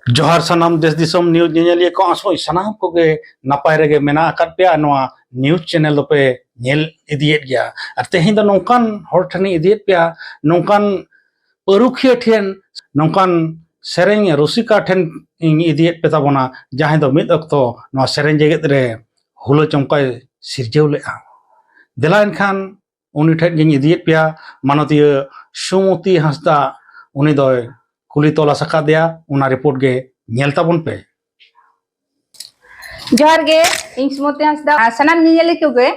जोहार सनाम देश दिसम न्यूज नेलिए को आसो सनाम को गे नपाय रेगे मेना अकात पे नवा न्यूज चैनल पे नेल इदियत गया और तेहिं दो नौकान हर ठनी इदियत पे नौकान परुखिया ठेन नौकान सेरेंग रुसिका ठेन इदियत पे ताबोना जहां दो मिद अक्तो नवा सेरेंग जेगेत रे हुलो चमकाय सिरजेव लेआ देला इनखान उनी ठेन गिन इदियत पे मानतीय सुमति हंसदा उनी दो कुली तोला सका दिया उना रिपोर्ट गे नेलता बन पे जोहार गे इन सुमति हंसदा सनाम नियले को गे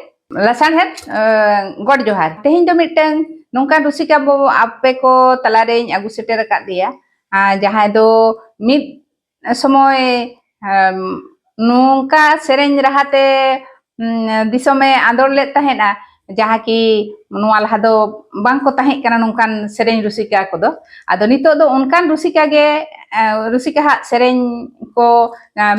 लसान है गॉड जोहार तेहिं दो मिटंग नोंका रुसिका बो आपे को तलारे आगु सेटर का दिया जहां दो मिद समय नोंका सेरेंज रहाते दिसोमे आंदोल ले तहेना जहाँ की नुआ लहा दो बांग को ताहें कना नोंकान सेरेंज रुसिका को दो आदो नितो दो उनकान रुसिका गे रुसिका हा सेरेंज को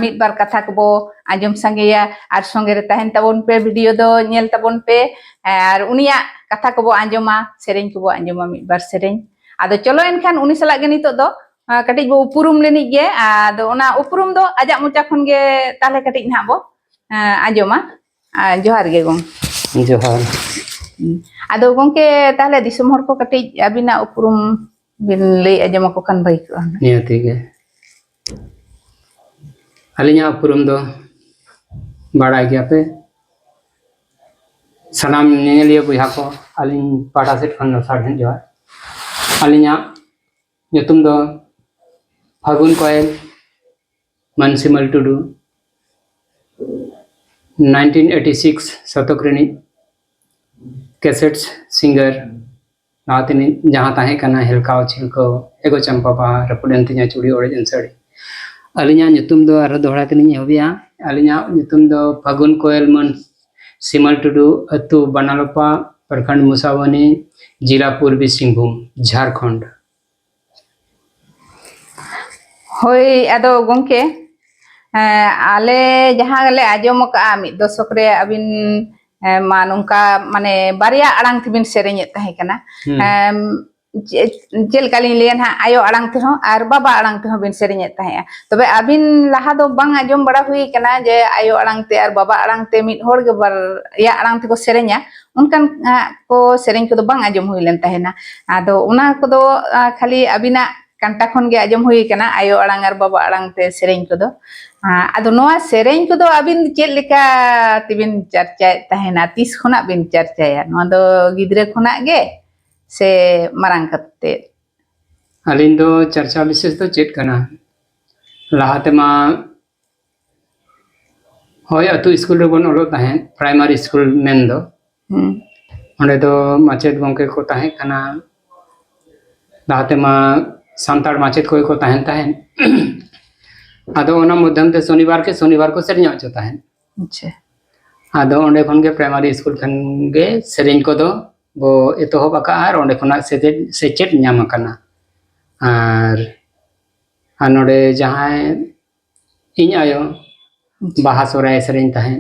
मिद बार कथा को बो आजम संगेया आर संगे रे ताहेन तबन पे वीडियो दो नेल तबन पे आर उनिया कथा को बो आजमा सेरेंज को बो आजमा मिद बार सेरेंज आदो चलो एनखान उनी सला गे नितो दो कटिज बो उपुरुम लेनी गे आदो ओना उपुरुम दो आजा मोचा खन गे ताले कटिज ना बो आजमा जोहार गे गों जोहार आदो गोंके ताले दिसम हर को कटिज अबिना उपुरुम बिन ले आजमा को kan baik नियति गे अलिया उपुरुम दो बाड़ा गया पे सनाम नेलिया बुहा को अलिन पाटा सेट खन साढ़े जोहार अलिया nyutum do Fagun Koel Mansimal Tudu 1986 Satokrini cassettes singer नातिनी जहाँ ताहे कना हेलकाव छिलको एगो चंपापा रपुडंती nya चूड़ी ओरे जंसड़ी अलिया nyutum do आरो दोहरा तनी हबिया अलिया nyutum do Fagun Koel मन सिमल टुडू अतु बनालोपा प्रखंड मुसावनी जिला पूर्वी सिंहभूम झारखंड होय आदो गोंके आले जहाँ ले आजम का मिद दशक रे अबिन मा नोंका माने बारिया अड़ांग तिबिन सेरेंग ताहे कना जेल काली लेन हा आयो अड़ांग ते हो आर बाबा अड़ांग ते हो बिन सेरेंग ताहे तबे अबिन लाहा दो बांग आजम बड़ा हुई कना जे आयो अड़ांग ते आर बाबा अड़ांग ते मिद होड़ गे बर या अड़ांग ते को सेरेंगा उनकान को सेरेंग को दो बांग आजम हुई लेन ताहे ना आदो उना को दो खाली अबिना कंटा खन गे आजम हुई कना आयो अड़ांग आर बाबा अड़ांग ते सेरेंग को दो आदो नोआ सेरेंग को दो अबिन चेल लेका तिबिन चर्चा ताहेना तीस खना बिन चर्चाया नोआ दो गिद्रे खना गे से मारांग कते अलिन दो चर्चा विशेष तो चेट कना लाहाते मा होय अतु स्कूल रे बन ओलो ताहे प्राइमरी स्कूल मेन दो ओंडे दो माचेद गंके को ताहे कना लाहाते मा सांताड़ माचेद को ताहेन ताहेन आदो ओना मध्यम ते शनिवार को सेरेंज अचो ताहेन अच्छा आदो ओंडे खन गे प्राइमरी स्कूल खन गे सेरेंज को दो बो एतोहब आका आर ओंडे खना सेचेट ᱧᱟᱢ आकाना आर नोडे जहां इन आयो बाहा सोराय सेरेंज ताहेन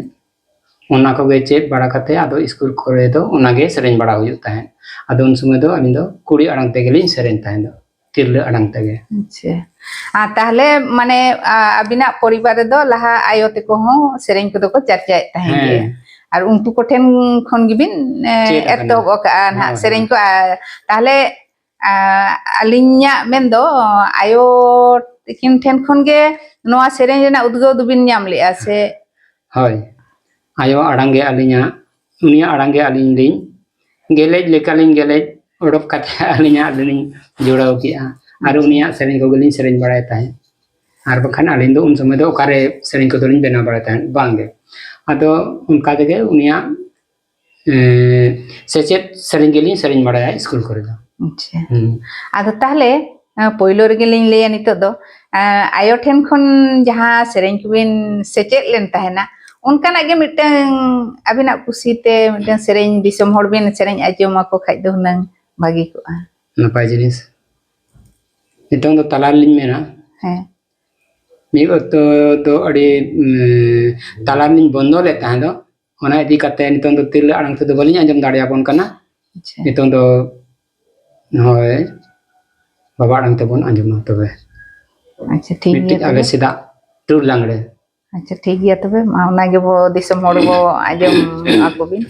ओना को गे चेक बड़ा कते आदो स्कूल कोरे दो ओना गे सेरेंज बड़ा हुयु ताहेन आदो उन समय दो अलिन दो कुड़ी अड़ांग ते गेलिन सेरेंज ताहेन दो तिरले अड़ांग ते गे अच्छा ताहले माने अबिना परिवार दो लहा आयो ते को हो सेरेंज को दो को चर्चा ताहेन गे और उनको कोठेन खन गिबिन एतो का ना सेरेंज को ताहले अलिन्या मेन दो आयो तिकिन ठेन खन गे नोआ सेरेंज ना उद्गो दुबिन ᱧᱟᱢ लेआ से होय आयो अड़ांगे अलिन्या उनिया अड़ांगे अलिन लिन गेलेज लेकालिन गेलेज ओडक कथे अलिन्या अलिन जोड़ाव किया आर उनिया सेरेंज को गलिन सेरेंज बड़ाय ताहे आर बखन अलिन दो उन समय दो ओकारे सेरेंज को दोलिन बेना बड़ाय ताहे बांगे आदो उनका देगे उनिया सेचेत सेरेंज गेलिन सेरेंज बड़ाय स्कूल करे दो अच्छा आदो ताहले पहिलो रे गेलिन लेया नितो दो आयो ठेन खन जहां सेरेंज कुबिन सेचेत लेन ताहेना उनका ना गे मिटन अबिना कुसीते मिटन सेरेंज दिसम हर बिन सेरेंज आजमा को खाइ दो नंग भागी को नपाय जिनिस नितों दो तलार लिन मेना हैं मी तो अड़ी तलार लिन बंदो ले ताहे दो ओना इदी कते नितों दो तिरले अड़ांग ते दो बलिन आजम दाड़िया बन कना नितों दो होय बाबा अड़ांग ते बन आजम तबे अच्छा ठीक मिट्टी गया आले तबे सीधा टूर लांगड़े अच्छा ठीक गया तबे मा ओना गे बो दिसम हड़ बो आजम आको बिन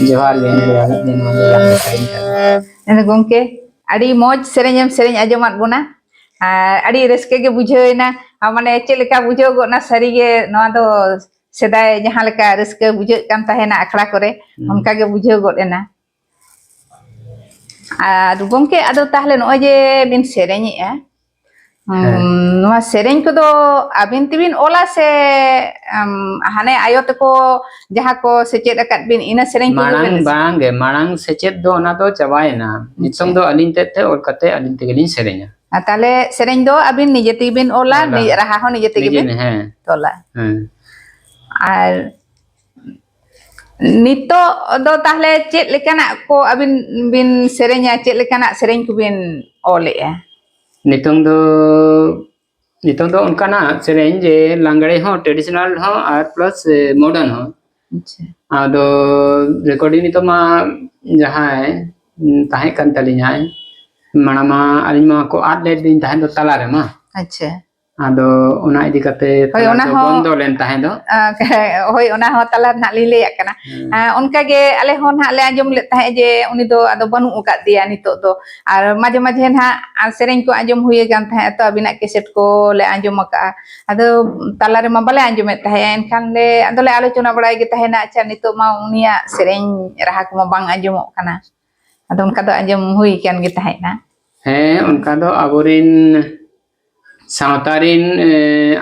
जोहार गे दिन वाले लांगड़े सेरेंज का गोंके अड़ी मौज सेरेंजम सेरेंज आजमात बोना अड़ी रस्के के बुझेना माने चेद लेका बुझो गोना सरी गे नवा दो सेदाय जहां लेका रस्के बुझे कान ताहेना अखड़ा करे उनका गे बुझे गोडेना आर गोंके आदो ताहले नो जे बिन सेरेंजेआ नवा सेरेंज को दो अबिन तिबिन ओला से हाने आयो तको जहां को सेचेद अकात बिन इना सेरेंज को मांग बांगे मांग सेचेद दो ना दो चबायना नितम दो अलिन ते ओल कते अलिन तेगलिन सेरेंजा ताले सेरेंज दो अबिन निजे तिबिन ओला नि रहा हो निजे तिबिन तोला आर नितो दो ताहले चेद लेकाना को अबिन बिन सेरेंजा चेद लेकाना सेरेंज को बिन ओलेआ नितम दो उनकाना सेरेंज जे लांगड़े हो ट्रेडिशनल हो और प्लस मॉडर्न हो अच्छा आदो रिकॉर्डिंग नितो मा जहां ताहे कान तलिया माणामा अलिमा को आद ले दिन ताहे दो तला रे मा अच्छा ᱟᱫᱚ ᱚᱱᱟ ᱤᱫᱤ ᱠᱟᱛᱮ ᱦᱳᱭ, ᱚᱱᱟ ᱛᱟᱞᱟ ᱫᱚ ᱦᱚᱸ ᱵᱚᱱᱫᱚ ᱞᱮᱱ ᱛᱟᱦᱮᱸ ᱫᱚ ᱦᱳᱭ ᱚᱱᱟ ᱦᱚᱸ ᱛᱟᱞᱟ ᱨᱮᱱᱟᱜ ᱞᱤᱧ ᱞᱟᱹᱭᱟᱜ ᱠᱟᱱᱟ ᱚᱱᱠᱟᱜᱮ ᱟᱞᱮ ᱦᱚᱸ ᱱᱟᱦᱟᱜ ᱞᱮ ᱟᱸᱡᱚᱢ ᱞᱮᱫ ᱛᱟᱦᱮᱸᱫ ᱡᱮ ᱩᱱᱤ ᱫᱚ ᱟᱫᱚ ᱵᱟᱹᱱᱩᱜ ᱟᱠᱟᱫ ᱫᱮᱭᱟ ᱱᱤᱛᱚᱜ ᱫᱚ ᱟᱨ ᱢᱟᱡᱷᱮ ᱢᱟᱡᱷᱮ ᱱᱟᱦᱟᱜ ᱥᱮᱨᱮᱧ ᱠᱚ ᱟᱸᱡᱚᱢ ᱦᱩᱭ ᱟᱠᱟᱱ ᱛᱟᱦᱮᱸᱫ ᱛᱚ ᱟᱹᱵᱤᱱᱟᱜ ᱠᱮᱥᱮᱴ ᱠᱚ ᱞᱮ ᱟᱸᱡᱚᱢ ᱟᱠᱟᱜᱼᱟ ᱟᱫᱚ ᱛᱟᱞᱟ ᱨᱮᱢᱟ ᱵᱟᱞᱮ ᱟᱸᱡᱚᱢᱮᱫ ᱛᱟᱦᱮᱸᱫ ᱮᱱᱠᱷᱟन ᱟᱫᱚᱞᱮ ᱟᱞᱳᱪᱚᱱᱟ ᱵᱟᱲᱟᱭ ᱜᱮ ᱛᱟᱦᱮᱱᱟ ᱟᱪᱪᱷᱟ ᱱᱤᱛᱚᱜ ᱢᱟ ᱩᱱᱤᱭᱟᱜ ᱥᱮᱨᱮᱧ ᱨᱟᱦᱟ ᱠᱚᱢᱟ ᱵᱟᱝ ᱟᱸᱡᱚᱢᱚᱜ ᱠᱟᱱᱟ ᱟᱫᱚ ᱚᱱᱠᱟ ᱫᱚ ᱟᱸᱡᱚᱢ ᱦᱩᱭ ᱟᱠᱟᱱ ᱜᱮ ᱛᱟᱦᱮᱸᱫᱼᱟ ᱦᱮᱸ ᱚᱱᱠᱟ ᱫᱚ ᱟᱵᱚᱨᱤᱱ ᱥᱟᱶᱛᱟ ᱨᱤᱱ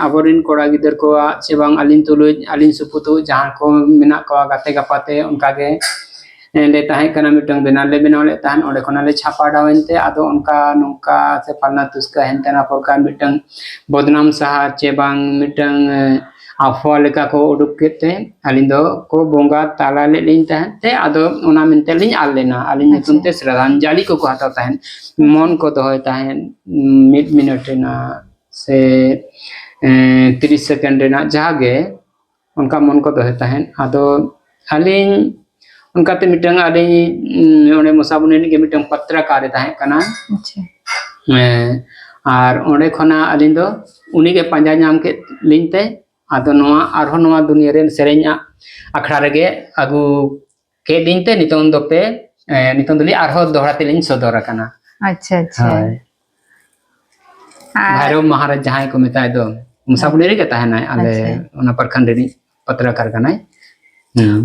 ᱟᱵᱚᱨᱤᱱ ᱠᱚᱲᱟ ᱜᱤᱫᱟᱹᱨ ᱠᱚᱣᱟᱜ ᱥᱮ ᱵᱟᱝ ᱟᱹᱞᱤᱧ ᱛᱩᱞᱩᱡ ᱟᱹᱞᱤᱧ ᱥᱩᱯᱩᱛᱩ ᱡᱟᱦᱟᱸ ᱠᱚ ᱢᱮᱱᱟᱜ ᱠᱚᱣᱟ ᱜᱟᱛᱮ ᱜᱟᱯᱟᱛᱮ ᱚᱱᱠᱟᱜᱮ ᱞᱮ ᱛᱟᱦᱮᱸ ᱠᱟᱱᱟ ᱢᱤᱫᱴᱟᱝ ᱵᱮᱱᱟᱨ ᱞᱮ ᱵᱮᱱᱟᱣ ᱞᱮᱫ ᱛᱟᱦᱮᱸᱫ ᱚᱸᱰᱮ ᱠᱷᱚᱱᱟᱜ ᱞᱮ ᱪᱷᱟᱯᱟ ᱰᱟᱣᱮᱱᱛᱮ ᱟᱫᱚ ᱚᱱᱠᱟ ᱱᱚᱝᱠᱟ ᱥᱮ ᱯᱟᱞᱱᱟ ᱛᱩᱥᱠᱟ ᱦᱮᱱᱛᱮᱱᱟ ᱯᱨᱚᱠᱟᱨ ᱢᱤᱫᱴᱟᱝ ᱵᱚᱫᱱᱟᱢ ᱥᱟᱦᱟ ᱪᱮ ᱵᱟᱝ ᱢᱤᱫᱴᱟᱝ ᱟফওয়া ᱞᱮᱠᱟ ᱠᱚ ᱩᱰᱩᱠ ᱠᱮᱫ ᱛᱮ ᱟᱹᱞᱤᱧ ᱫᱚ ᱠᱚ ᱵᱚᱸᱜᱟ ᱛᱟᱞᱟ ᱞᱮᱫ ᱞᱤᱧ ᱛᱟᱦᱮᱸᱫ ᱛᱮ ᱟᱫᱚ ᱚᱱᱟ ᱢᱮᱱᱛᱮ ᱞᱤᱧ ᱟᱫ ᱞᱮᱱᱟ ᱟᱹᱞᱤᱧ ᱧᱩᱛᱩᱢ ᱛᱮ ᱥᱨᱟᱫᱷᱟᱧᱡᱚᱞᱤ ᱠᱚᱠᱚ ᱦᱟᱛᱟᱣ ᱛᱟᱦᱮᱸᱫ ᱢᱚᱱ ᱠᱚ ᱫᱚᱦᱚᱭ ᱛᱟᱦᱮᱸᱫ 1 ᱢᱤᱱᱤᱴ ᱨᱮᱱᱟᱜ ᱥᱮ 30 সেকেন্ড ᱨᱮᱱᱟᱜ ᱡᱟᱦᱟᱸᱜᱮ ᱚᱱᱠᱟ ᱢᱚᱱ ᱠᱚ ᱫᱚᱦᱚᱭ ᱛᱟᱦᱮᱸᱫ ᱟᱫᱚ ᱟᱹᱞᱤᱧ ᱚᱱᱠᱟᱛᱮ ᱢᱤᱫᱴᱟᱝ ᱟᱹᱞᱤᱧ ᱚᱸᱰᱮ ᱢᱚᱥᱟᱵᱩᱱᱤ ᱨᱤᱱᱤᱡ ᱜᱮ ᱢᱤᱫᱴᱟᱝ ᱯᱚᱛᱨᱚᱠᱟᱨᱮ ᱛᱟᱦᱮᱸ ᱠᱟᱱᱟ ᱟᱨ ᱚᱸᱰᱮ ᱠᱷᱚᱱᱟᱜ ᱟᱹᱞᱤᱧ ᱫᱚ ᱩᱱᱤᱜᱮ ᱯᱟᱸᱡᱟ ᱧᱟᱢ ᱠᱮᱫ ᱞᱤᱧ ᱛᱮ ᱟᱫᱚ ᱱᱚᱣᱟ ᱟᱨᱦᱚᱸ ᱱᱚᱣᱟ ᱫᱩᱱᱤᱭᱟᱹ ᱨᱮᱱ ᱥᱮᱨᱮᱧᱟᱜ ᱟᱠᱷᱲᱟ ᱨᱮᱜᱮ ᱟᱹᱜᱩ ᱠᱮᱫ ᱞᱤᱧ ᱛᱮ ᱱᱤᱛᱚᱝ ᱫᱚᱞᱤᱧ ᱟᱨᱦᱚᱸ ᱫᱚᱦᱲᱟ ᱛᱮᱞᱤᱧ ᱥᱚᱫᱚᱨ ᱟᱠᱟᱱᱟ ᱟᱪᱪᱷᱟ ᱟᱪᱪᱷᱟ ᱦᱳᱭ ᱵᱷᱟᱭᱨᱚᱵ ᱢᱚᱦᱟᱨᱟᱡᱽ ᱡᱟᱦᱟᱸᱭ ᱠᱚ ᱢᱮᱛᱟᱭ ᱫᱚ ᱢᱩᱥᱟᱵᱩᱱᱤ ᱨᱮᱜᱮ ᱛᱟᱦᱮᱱᱟᱭ ᱟᱞᱮ ᱚᱱᱟ ᱯᱨᱚᱠᱷᱚᱸᱰ ᱨᱤᱱᱤᱡ ᱯᱚᱛᱨᱚᱠᱟᱨ ᱠᱟᱱᱟᱭ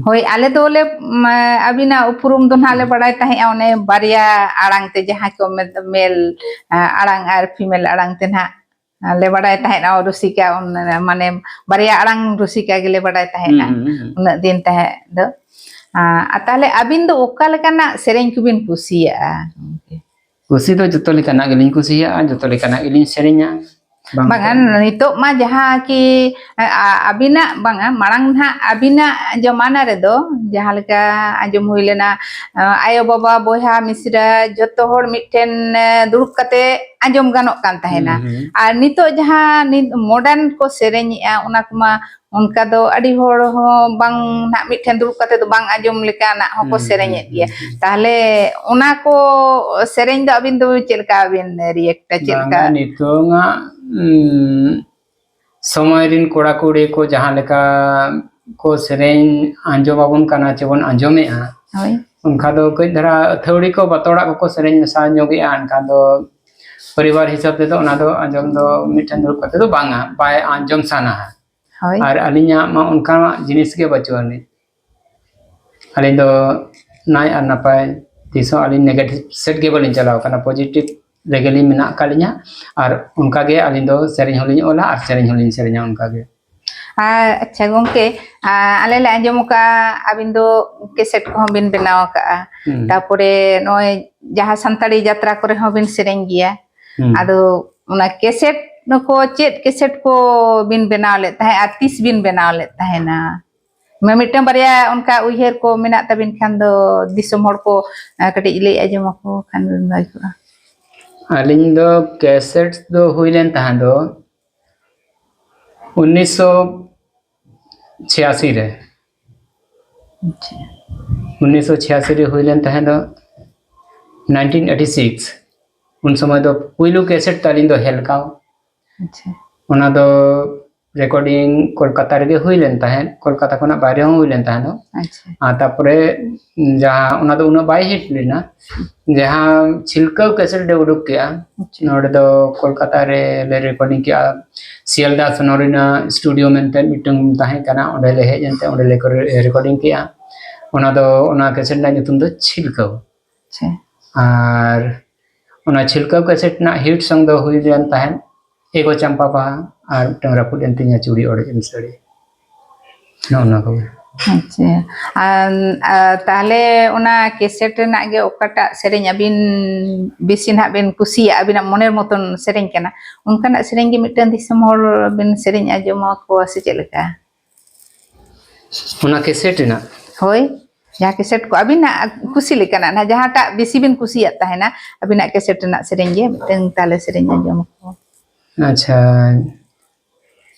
ᱦᱳᱭ ᱟᱞᱮ ᱫᱚᱞᱮ ᱟᱹᱵᱤᱱᱟᱜ ᱩᱯᱨᱩᱢ ᱫᱚ ᱱᱟᱦᱟᱜ ᱞᱮ ᱵᱟᱲᱟᱭ ᱛᱟᱦᱮᱸᱫᱼᱟ ᱚᱱᱮ ᱵᱟᱨᱭᱟ ᱟᱲᱟᱝ ᱛᱮ ᱡᱟᱦᱟᱸ ᱠᱚ ᱢᱮᱞ ᱟᱲᱟᱝ ᱟᱨ ᱯᱷᱤᱢᱮᱞ ᱟᱲᱟᱝ ᱛᱮ ᱱᱟᱦᱟᱜ ᱞᱮ ᱵᱟᱲᱟᱭ ᱛᱟᱦᱮᱸᱫᱼᱟ ᱨᱩᱥᱤᱠᱟ ᱢᱟᱱᱮ ᱵᱟᱨᱭᱟ ᱟᱲᱟᱝ ᱨᱩᱥᱤᱠᱟ ᱜᱮᱞᱮ ᱵᱟᱲᱟᱭ ᱛᱟᱦᱮᱸᱫᱼᱟ ᱩᱱᱟᱹᱜ ᱫᱤᱱ ᱛᱟᱦᱮᱸ ᱫᱚ ᱛᱟᱦᱞᱮ ᱟᱹᱵᱤᱱ ᱫᱚ ᱚᱠᱟ ᱞᱮᱠᱟᱱᱟᱜ ᱥᱮᱨᱮᱧ ᱠᱚᱵᱤᱱ ᱠᱩᱥᱤᱭᱟᱜᱼᱟ ᱠᱩᱥᱤ ᱫᱚ ᱡᱚᱛᱚ ᱞᱮᱠᱟᱱᱟᱜ ᱜᱮᱞᱤᱧ ᱠᱩᱥᱤᱭᱟᱜᱼᱟ ᱡᱚᱛᱚ ᱞᱮᱠᱟᱱᱟᱜ ᱜᱮᱞᱤᱧ ᱥᱮᱨᱮᱧᱟ ᱵᱟᱝᱟ ᱱᱤᱛᱚᱜ ᱢᱟ ᱡᱟᱦᱟᱸ ᱠᱤ ᱟᱹᱵᱤᱱᱟᱜ ᱵᱟᱝᱟ ᱢᱟᱲᱟᱝ ᱱᱟᱦᱟᱜ ᱟᱹᱵᱤᱱᱟᱜ ᱡᱚᱢᱟᱱᱟ ᱨᱮᱫᱚ ᱡᱟᱦᱟᱸ ᱞᱮᱠᱟ ᱟᱸᱡᱚᱢ ᱦᱩᱭ ᱞᱮᱱᱟ ᱟᱭᱳᱼᱵᱟᱵᱟ ᱵᱚᱭᱦᱟ ᱢᱤᱥᱨᱟ ᱡᱚᱛᱚ ᱦᱚᱲ ᱢᱤᱫᱴᱷᱮᱱ ᱫᱩᱲᱩᱵ ᱠᱟᱛᱮ ᱟᱸᱡᱚᱢ ᱜᱟᱱᱚᱜ ᱠᱟᱱ ᱛᱟᱦᱮᱱᱟ ᱟᱨ ᱱᱤᱛᱚᱜ ᱡᱟᱦᱟᱸ ᱢᱚᱰᱟᱨᱱ ᱠᱚ ᱥᱮᱨᱮᱧᱮᱜᱼᱟ ᱚᱱᱟ ᱠᱚᱢᱟ ᱚᱱᱠᱟ ᱫᱚ ᱟᱹᱰි ᱦᱚᱲ ᱦᱚᱸ ᱵᱟᱝ ᱱᱟᱦᱟᱜ ᱢᱤᱫᱴᱷᱮᱱ ᱫᱩᱲᱩᱵ ᱠᱟᱛᱮ ᱫᱚ ᱵᱟᱝ aajom ᱞᱮᱠᱟᱱᱟᱜ ᱦᱚᱸᱠᱚ ᱥᱮᱨᱮᱧᱮᱫ ᱜᱮᱭᱟ ᱛᱟᱦᱞᱮ ᱚᱱᱟ ko ᱥᱮᱨᱮᱧ ᱫᱚ ᱟᱹᱵᱤᱱ ᱫᱚ ᱪᱮᱫ ᱞᱮᱠᱟ ᱵᱤᱱ ᱨᱤᱭᱮᱠᱴᱟ ᱪᱮᱫ ᱞᱮᱠᱟ ᱱᱤᱛᱚᱝᱟᱜ ᱥᱚᱢᱚᱭ ᱨᱤᱱ ᱠᱚᱲᱟ ᱠᱩᱲᱤ ko jahan leka ko sereng anjomabon kana chebon anjomea ᱦᱳᱭ ᱚᱱᱠᱟ ᱫᱚ ᱠᱟᱹᱡ ᱫᱷᱟᱨᱟ ᱟᱹᱛᱷᱟᱹᱣᱲᱤ ᱠᱚ ᱵᱟᱛᱚᱲᱟᱜ ᱠᱚᱠᱚ ᱥᱮᱨᱮᱧ ᱢᱮᱥᱟ ᱧᱚᱜᱮᱜᱼᱟ ᱮᱱᱠᱷᱟᱱ ᱫᱚ ᱯᱚᱨᱤᱵᱟᱨ ᱦᱤᱥᱟᱹᱵ ᱛᱮᱫᱚ ᱚᱱᱟ ᱫᱚ ᱟᱸᱡᱚᱢ ᱫᱚ ᱢᱤᱫᱴᱷᱮᱱ ᱫᱩᱲᱩᱵ ᱠᱟᱛᱮ ᱫᱚ ᱵᱟᱝᱟ ᱵᱟᱭ ᱟᱸᱡᱚᱢ ᱥᱟᱱᱟᱣᱟ ᱦᱳᱭ ᱟᱨ ᱟᱹᱞᱤᱧᱟᱜ ᱢᱟ ᱚᱱᱠᱟᱱᱟᱜ ᱡᱤᱱᱤᱥ ᱜᱮ ᱵᱟᱹᱪᱩᱜ ᱟᱹᱱᱤᱡ ᱟᱹᱞᱤᱧ ᱫᱚ ᱱᱟᱭ ᱟᱨ ᱱᱟᱯᱟᱭ ᱛᱤᱥᱦᱚᱸ ᱟᱹᱞᱤᱧ ᱱᱮᱜᱮᱴᱤᱵᱷ ᱥᱮᱫ ᱜᱮ ᱵᱟᱹᱞᱤᱧ ᱪᱟᱞᱟᱣ ᱠᱟᱱᱟ ᱯᱚᱡᱤᱴᱤᱵᱷ ᱨᱮᱜᱮᱞᱤᱧ ᱢᱮᱱᱟᱜ ᱟᱠᱟᱫ ᱞᱤᱧᱟ ᱟᱨ ᱚᱱᱠᱟᱜᱮ ᱟᱹᱞᱤᱧ ᱫᱚ ᱥᱮᱨᱮᱧ ᱦᱚᱸᱞᱤᱧ ᱚᱞᱟ ᱟᱨ ᱥᱮᱨᱮᱧ ᱦᱚᱸᱞᱤᱧ ᱥᱮᱨᱮᱧᱟ ᱚᱱᱠᱟᱜᱮ ᱟᱪᱪᱷᱟ ᱜᱚᱝᱠᱮ ᱟᱞᱮ ᱞᱮ ᱟᱸᱡᱚᱢ ᱟᱠᱟᱜᱼᱟ ᱟᱹᱵᱤᱱ ᱫᱚ ᱠᱮᱥᱮᱴ ᱠᱚᱦᱚᱸ ᱵᱤᱱ ᱵᱮᱱᱟᱣ ᱟᱠᱟᱜᱼᱟ ᱛᱟᱨᱯᱚᱨᱮ ᱱᱚᱜᱼᱚᱭ ᱡᱟᱦᱟᱸ ᱥᱟᱱᱛᱟᱲᱤ ᱡᱟᱛᱨᱟ ᱠᱚᱨᱮ ᱦᱚᱸ ᱵᱤᱱ ᱥᱮᱨᱮᱧ ᱜᱮᱭᱟ ᱟᱫᱚ ᱚᱱᱟ ᱠᱮᱥᱮᱴ ᱠᱚ ᱪᱮᱫ ᱠᱮᱥᱮᱴ ᱠᱚ ᱵᱤᱱ ᱵᱮᱱᱟᱣ ᱞᱮᱫ ᱛᱟᱦᱮᱸᱫ ᱟᱨ ᱛᱤᱥ ᱵᱤᱱ ᱵᱮᱱᱟᱣ ᱞᱮᱫ ᱛᱟᱦᱮᱱᱟ ᱢᱤᱫᱴᱟᱝ ᱵᱟᱨᱭᱟ ᱚᱱᱠᱟ ᱩᱭᱦᱟᱹᱨ ko ᱢᱮᱱᱟᱜ ᱛᱟᱵᱤᱱ ᱠᱷᱟᱱ ᱫᱚ ᱫᱤᱥᱚᱢ ᱦᱚᱲ ko ᱠᱟᱹᱴᱤᱡ ᱞᱟᱹᱭ ᱟᱸᱡᱚᱢ ᱟᱠᱚ ᱠᱷᱟᱱ ᱵᱷᱟᱹᱜᱤ ᱠᱚᱜᱼᱟ ᱟᱹᱞᱤᱧ ᱫᱚ ᱠᱮᱥᱮᱴ ᱫᱚ ᱦᱩᱭ ᱞᱮᱱ ᱛᱟᱦᱮᱸ ᱫᱚ 1986 ᱨᱮ 1986 ᱨᱮ ᱦᱩᱭ ᱞᱮᱱ ᱛᱟᱦᱮᱸ ᱫᱚ 1986 उन समय दो पुइलु कैसेट तालिन दो हेलकाव अच्छा ओना दो रिकॉर्डिंग कोलकाता रे हुई लेन ताहें कोलकाता कोना बाहर हो हुई लेन ताहें दो अच्छा तारपरे जहां ओना दो उना बाय हिट लेना जहां छिलका कैसेट दे उडुक गया नोडे दो कोलकाता रे ले रिकॉर्डिंग किया सियालदा सोनोरिना स्टूडियो मेंते मिटंग ताहें काना ओडे ले हे जंते ओडे ले रिकॉर्डिंग किया ओना कैसेट ना nyutum दो छिलका अच्छा और ओना छिलका कैसेट ना हिट सॉन्ग दो हुई लेन ताहें एगो चंपा बाहा और टंगरा पुट एंतिया चूड़ी ओड़े इंसड़ी नोना को अच्छा ताहले ओना केसेट रेनाग गे ओकाटा सेरेኝ अबिन बिसिन हा बिन कुसिया अबिना मोनेर मतन सेरेኝ kana उनकाना सेरेኝ गे मिटन दिसम हर बिन सेरेኝ आजमा को से चेलका ओना केसेट ना होय जहाँ केसेट को अबिना कुसी लेकाना ना जहाँटा बेसी बिन कुसिया ताहेना अबिना केसेट रेना सेरेኝ गे मिटन ताले सेरेኝ आजम को अच्छा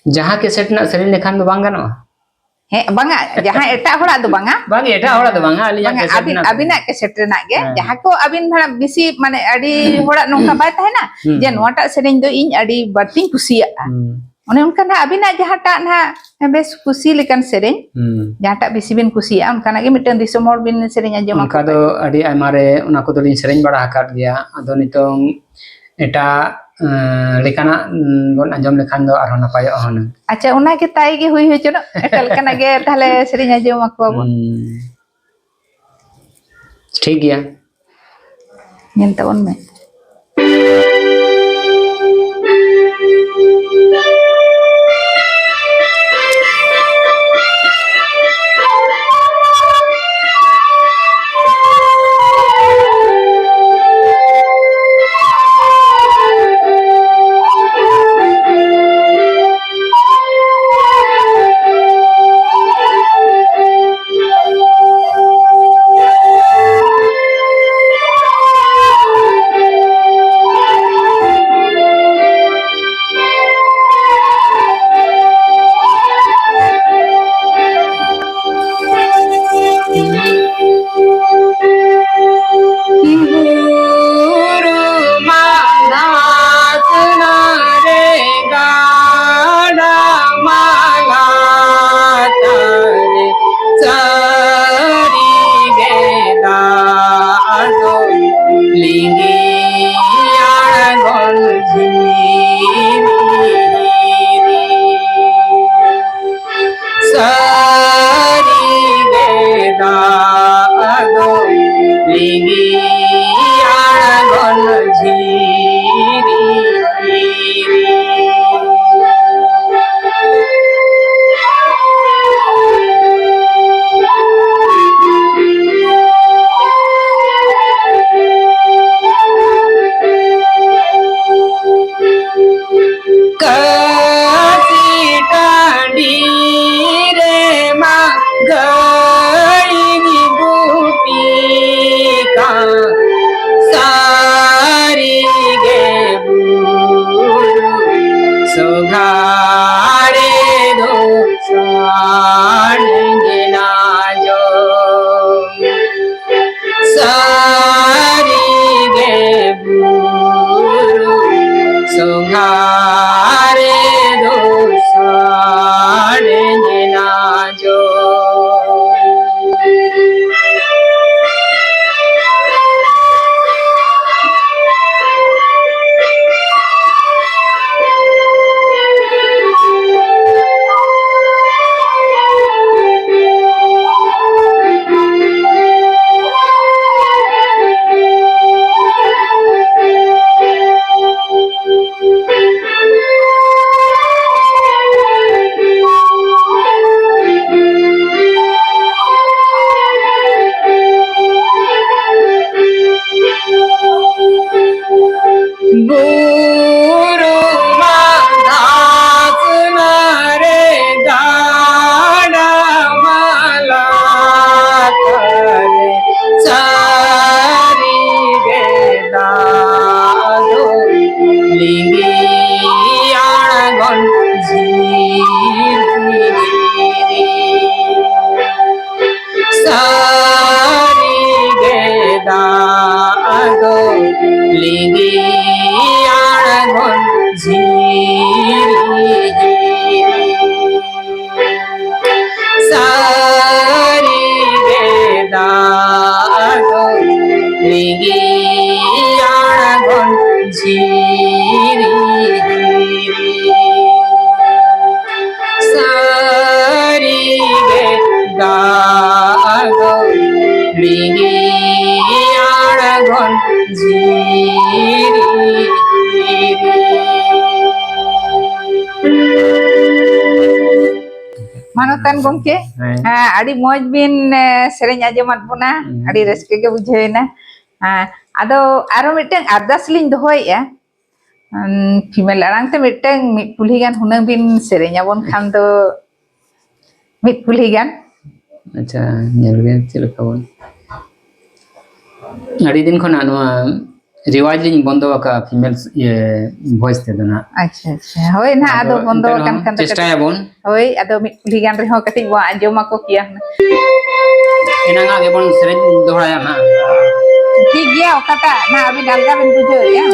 जहाँ केसेट ना सेरेኝ लेखान दो बांग गानो He banga jahan eta horak do banga. Bang eta hora do bang ali Banga yang abin abinak keset renak ge Ha. jahan ko abin bhara bisi mane adi horak nongka bai tahena je nuatak sereng do ing adi bating kusia'a. One onkanak abinak jahatak nah bes kusi lekan sereng jahatak bisi bin kusia'a onkanak ge miteng disom hor bin sereng ajom उनका तो अड़ी आमारे उना को दोलिन सेरेंज बड़ा हकाट गया अदो नितोंग एटा लेकाना bone Anjum लेखान दो आरो नापाय हन Acha una ge tai ge hui hui chono ekal kana ge tahle sereng ajom aku abon ठीक गया nyel tabon me. Manutan gongke adi moj bin sereng ajomat buna adi reske ge bujheuna ado aro miteng ardas lin dohoi ya female arang te miteng mit pulhi gan hunang bin sereng abon khan do mit pulhi gan अच्छा nyel ge chil kawon adi din khona no रिवाज लिंग बंदो का female voice ते दना अच्छा अच्छा होय ना आदो बंदो kan kan चेष्टा है बोन होय आदो मिट कुली गान रे हो कटी बो आंजो मा को किया एना आगे बोन सेरेन दोहराया ना ठीक गया kata ना अभी डालगा बिन बुझो या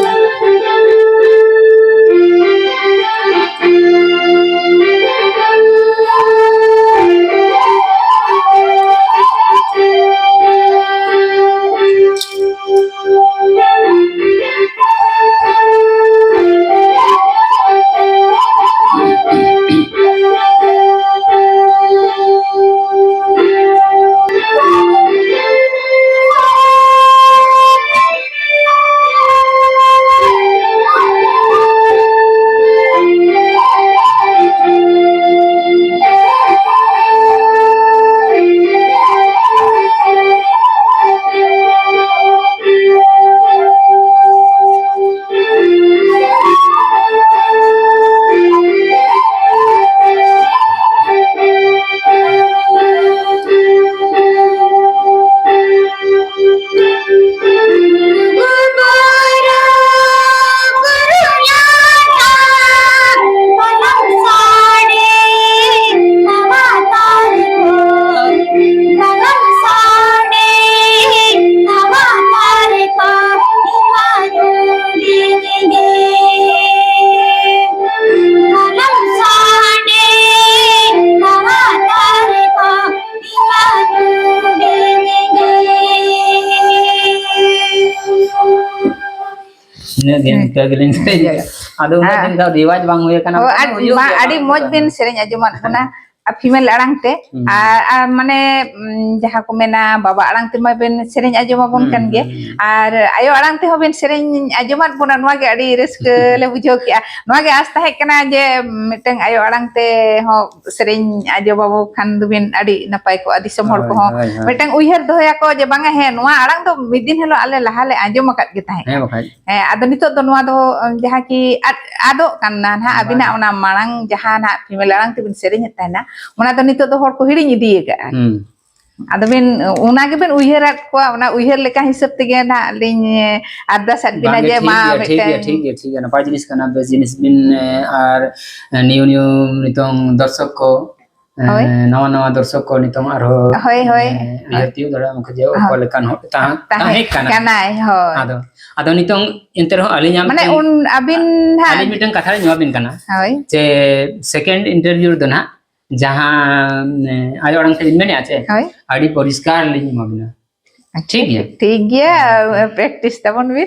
ने दिन का गिलिन आदो उना दिन का रिवाज बांग हुए kana ᱟᱹᱰᱤ ᱢᱚᱡᱽ ᱵᱤᱱ ᱥᱮᱨᱮᱧ ᱟᱸᱡᱚᱢᱟᱫ ᱵᱚᱱᱟ ᱯᱷᱤᱢᱮᱞ ᱟᱲᱟᱝ ᱛᱮ ᱟᱨ ᱢᱟᱱᱮ ᱡᱟᱦᱟᱸ ᱠᱚ ᱢᱮᱱᱟ ᱵᱟᱵᱟ ᱟᱲᱟᱝ ᱛᱮᱢᱟ ᱵᱤᱱ ᱥᱮᱨᱮᱧ ᱟᱸᱡᱚᱢᱟᱵᱚᱱ ᱠᱟᱱ ᱜᱮ ᱟᱨ ᱟᱭᱳ ᱟᱲᱟᱝ ᱛᱮᱦᱚᱸ ᱵᱤᱱ ᱥᱮᱨᱮᱧ ᱟᱸᱡᱚᱢᱟᱫ ᱵᱚᱱᱟ ᱱᱚᱣᱟ ᱜᱮ ᱟᱹᱰᱤ ᱨᱟᱹᱥᱠᱟᱹ ᱞᱮ ᱵᱩᱡᱷᱟᱹᱣ ᱠᱮᱜᱼᱟ ᱱᱚᱣᱟ ᱜᱮ ᱟᱸᱥ ᱛᱟᱦᱮᱸ ᱠᱟᱱᱟ ᱡᱮ ᱢᱤᱫᱴᱟᱝ ᱟᱭᱳ ᱟᱲᱟᱝ te ᱦᱚᱸ ᱥᱮᱨᱮᱧ ᱟᱸᱡᱚᱢᱟᱵᱚ ᱠᱷᱟᱱ ᱫᱚᱵᱤᱱ ᱟᱹᱰᱤ ᱱᱟᱯᱟᱭ ᱠᱚᱜᱼᱟ ᱫᱤᱥᱚᱢ ᱦᱚᱲ ᱠᱚᱦᱚᱸ ᱢᱤᱫᱴᱟᱝ ᱩᱭᱦᱟᱹᱨ ᱫᱚᱦᱚᱭᱟᱠᱚ ᱡᱮ ᱵᱟᱝᱟ ᱦᱮᱸ ᱱᱚᱣᱟ ᱟᱲᱟᱝ ᱫᱚ ᱢᱤᱫ ᱫᱤᱱ ᱦᱤᱞᱳᱜ ᱟᱞᱮ ᱞᱟᱦᱟ ᱞᱮ ᱟᱸᱡᱚᱢ ᱟᱠᱟᱫ ᱜᱮ ᱛᱟᱦᱮᱸ ᱟᱫᱚ ᱱᱤᱛᱚᱜ ᱫᱚ ᱱᱚᱣᱟ ᱫᱚ ᱡᱟᱦᱟᱸ ᱠᱤ ᱟᱫᱚᱜ ᱠᱟᱱᱟ ᱱᱟᱦᱟᱜ ᱟᱵᱤᱱᱟᱜ ᱚᱱᱟ ᱢᱟᱲᱟᱝ ᱡᱟᱦᱟᱸ ᱱᱟᱦᱟᱜ ᱯᱷᱤᱢᱮᱞ ᱟᱲᱟᱝ ᱛᱮᱵᱤᱱ ᱥᱮᱨᱮᱧᱮᱫ ᱛᱟᱦᱮᱱᱟ ᱚᱱᱟ ᱫᱚ ᱱᱤᱛᱚᱜ ᱫᱚ ᱦᱚᱲ ᱠᱚ ᱦᱤᱲᱤᱧ ᱤᱫᱤ ᱟᱠᱟᱜᱼᱟ ᱟᱫᱚ ᱵᱤᱱ ᱚᱱᱟ ᱜᱮᱵᱤᱱ ᱩᱭᱦᱟᱹᱨᱟᱫ ᱠᱚᱣᱟ ᱚᱱᱟ ᱩᱭᱦᱟᱹᱨ ᱞᱮᱠᱟ ᱦᱤᱥᱟᱹᱵ ᱛᱮᱜᱮ ᱱᱟᱦᱟᱜ ᱞᱤᱧ ᱟᱨᱫᱟᱥᱟᱫ ᱵᱤᱱᱟ ᱡᱮ ᱢᱟ ᱢᱤᱫᱴᱟᱝ ठीक है नपाय जिनिस kana be जिनिस बिन আর নিউ নিউ নিতং দর্শক ko nawa nawa দর্শক ko nitong arho hoy hoy uyartiu dara mukhe je okol lekan ho tahe kana hoy ado nitong enter ho ali nyam mane un abin ali mitang katha nyua bin kana hoy je second interview do na jahan ayo orang te mene ache adi poriskar li nyuma bina ठीक है practice तबन भी